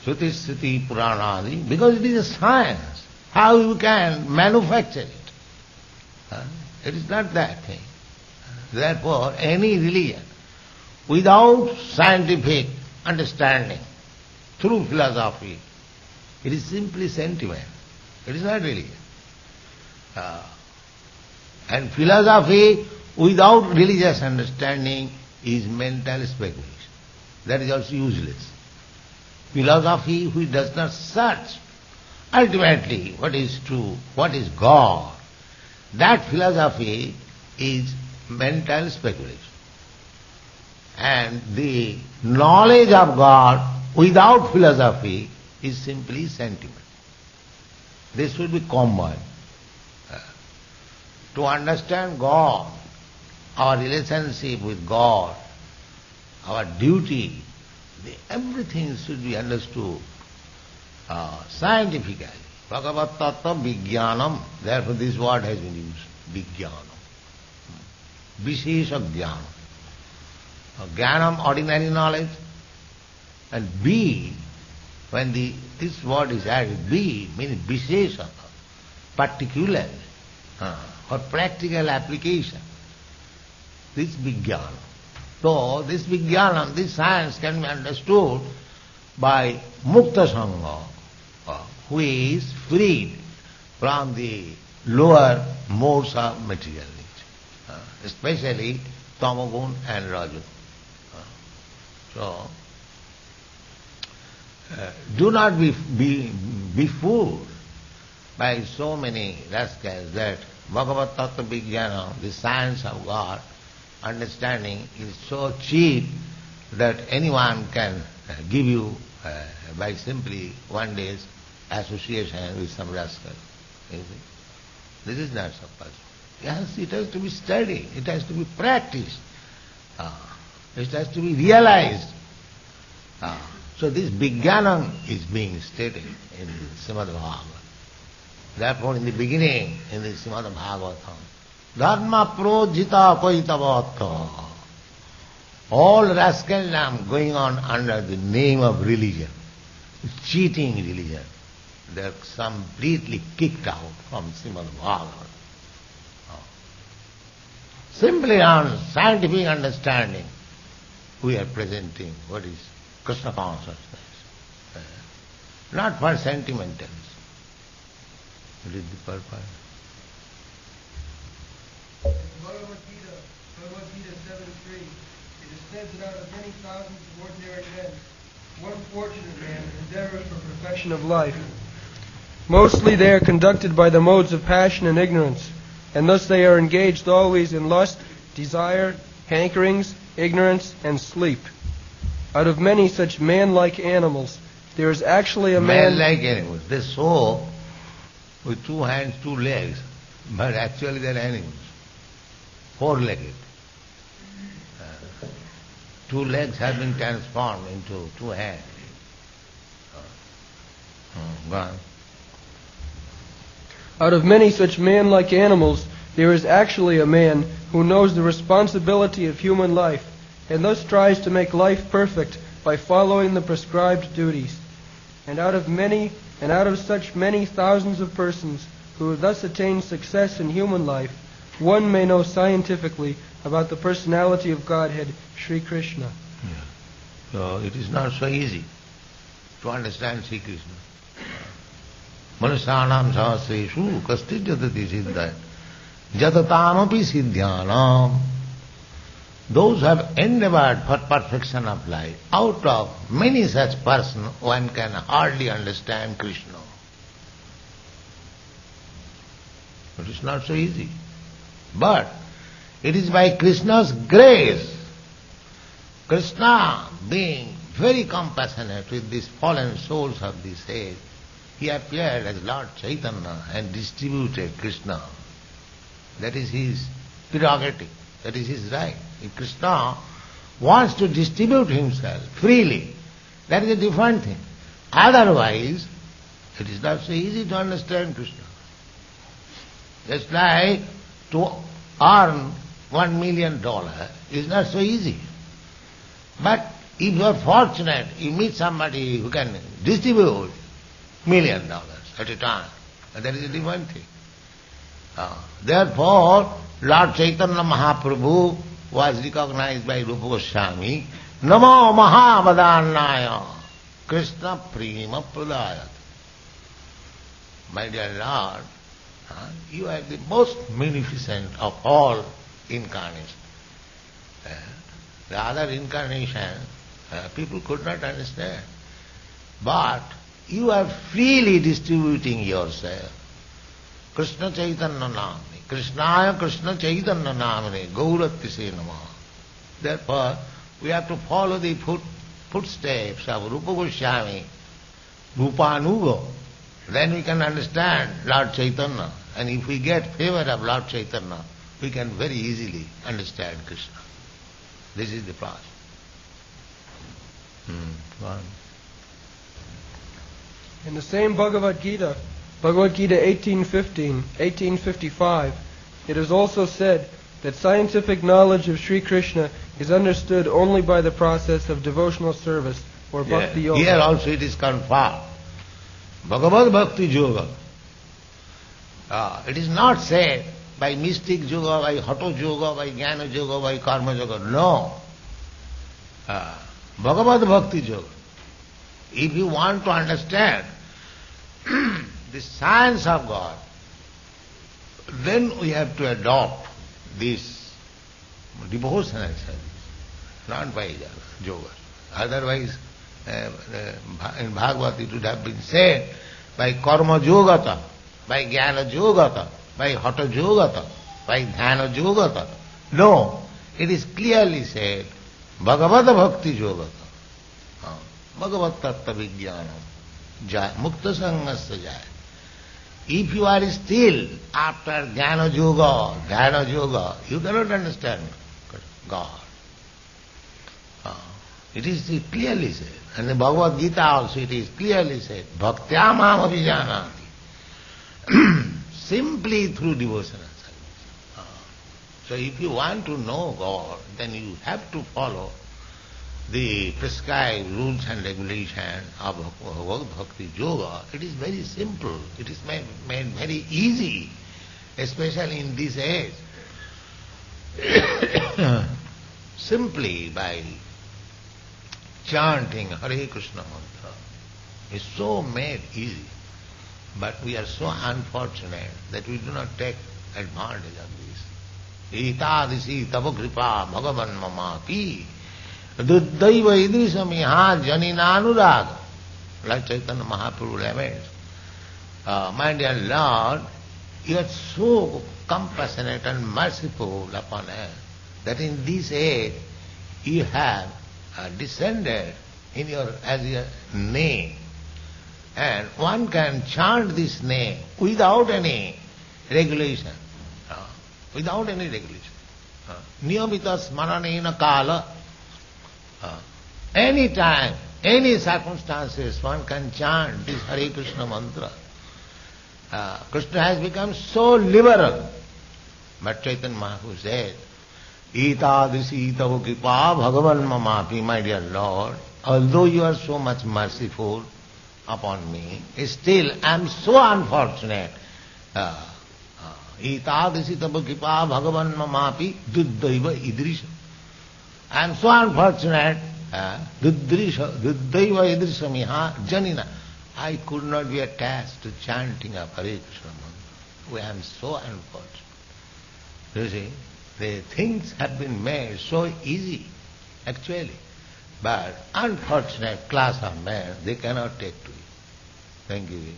Shruti, Smriti, Puranadi, because it is a science. How you can manufacture it? It is not that thing. Therefore, any religion without scientific understanding, through philosophy, it is simply sentiment. It is not religion. And philosophy without religious understanding is mental speculation. That is also useless. Philosophy which does not search ultimately what is true, what is God, that philosophy is mental speculation. And the knowledge of God without philosophy is simply sentiment. This should be combined. To understand God, our relationship with God, our duty, everything should be understood scientifically. Bhagavat Tattva Vijnanam, therefore this word has been used, Vijnanam. Vishesha Jnanam. Jnanam, ordinary knowledge, and B, when this word is added, B means Vishesha, particular, for practical application. This Vijnanam. So this Vijnanam, this science can be understood by Mukta Sangha, who is freed from the lower modes of material nature, especially Tamagun and Rajagun. So, do not be fooled by so many rascals that Bhagavat Tattva Vijnana, the science of God, understanding is so cheap that anyone can give you by simply one day's association with some rascal. You see? This is not so possible. Yes, it has to be studied, it has to be practiced, it has to be realized. So this Vijnanam is being stated in the Srimad Bhagavatam. Therefore in the beginning, in the Srimad Bhagavatam, Dharma projita paitavata. All rascaldom going on under the name of religion, cheating religion, they are completely kicked out from Srimad Bhagavatam. Simply on scientific understanding, we are presenting what is Krishna consciousness, not for sentimentals. It is the purpose. Bhagavad Gita 7:3. It is said that out of many thousands of ordinary men, one fortunate man endeavors for perfection of life. Mostly they are conducted by the modes of passion and ignorance, and thus they are engaged always in lust, desire, hankerings, ignorance, and sleep. Out of many such man-like animals, there is actually a man... Man-like animals. They sow with 2 hands, 2 legs, but actually they are animals. 4-legged. 2 legs have been transformed into 2 hands. Go on. Out of many such man-like animals, there is actually a man who knows the responsibility of human life, and thus tries to make life perfect by following the prescribed duties. And out of such many thousands of persons who thus attain success in human life, one may know scientifically about the personality of Godhead, Sri Krishna. Yeah. So it is not so easy to understand Sri Krishna. Manusyanam sahasreshu kastit jatati siddhaya jatatanampi siddhyanam. Those who have endeavored for perfection of life, out of many such persons, one can hardly understand Krishna. It is not so easy. But it is by Krishna's grace, Krishna being very compassionate with these fallen souls of this age, he appeared as Lord Chaitanya and distributed Krishna. That is his prerogative, that is his right. If Krishna wants to distribute himself freely, that is a different thing. Otherwise, it is not so easy to understand Krishna. Just like to earn $1 million is not so easy. But if you are fortunate, you meet somebody who can distribute $1 million at a time, that is a different thing. Therefore, Lord Chaitanya Mahaprabhu was recognized by Rupa Goswami, Namo Mahavadannaya Krishna Prema Pradayat. My dear Lord, you are the most magnificent of all incarnations. The other incarnation, people could not understand. But you are freely distributing yourself. Krishna Chaitanya Namani, Krishnaya Krishna Chaitanya Namani, Gauratise Namaha. Therefore, we have to follow the footsteps of Rupa Goswami, Rupanuga. Then we can understand Lord Chaitanya. And if we get favor of Lord Chaitanya, we can very easily understand Krishna. This is the process. In the same Bhagavad Gita, Bhagavad Gita 18:55, it is also said that scientific knowledge of Sri Krishna is understood only by the process of devotional service or bhakti yoga. Here also it is confirmed. Bhagavad Bhakti Yoga. It is not said by mystic yoga, by hatha yoga, by jnana yoga, by karma yoga. No. Bhagavad Bhakti Yoga. If you want to understand the science of God, then we have to adopt this devotional service, not by yoga. Otherwise, in Bhagavad it would have been said by karma yogata, by jnana yogata, by hatha yogata, by dhyana yogata. No, it is clearly said Bhagavad Bhakti Yogata. Bhagavad Tattva Vijnanam Mukta Sangasya Jaya. If you are still after Jnana Yoga, Dhyana Yoga, you cannot understand God. It is clearly said. And in Bhagavad Gita also it is clearly said, Bhaktya Mam Abhijanati. Simply through devotional service. So if you want to know God, then you have to follow the prescribed rules and regulations of Bhagavad Bhakti Yoga. It is very simple. It is made very easy, especially in this age. Simply by chanting Hare Krishna mantra is so made easy. But we are so unfortunate that we do not take advantage of this. Itadisi tava kripa bhagavan mamapi duddaiva idrisamiha janinanuraga. Like Chaitanya Mahaprabhu laments, my dear Lord, you are so compassionate and merciful upon us that in this age you have descended in as your name. And one can chant this name without any regulation. Without any regulation. Niyamita smaranena kala. Any time, any circumstances, one can chant this Hare Krishna mantra. Krishna has become so liberal. But Chaitanya Mahaprabhu said, Itadisi tava kripa bhagavan mamapi, my dear Lord, although you are so much merciful upon me, still I am so unfortunate. Itadisi tava kripa bhagavan mamapi duddaiva idrisha. I am so unfortunate. Duddaiva idrisamiha janina. I could not be attached to chanting of Hare Krishna mantra. I am so unfortunate. You see, the things have been made so easy, actually. But unfortunate class of men, they cannot take to it. Thank you.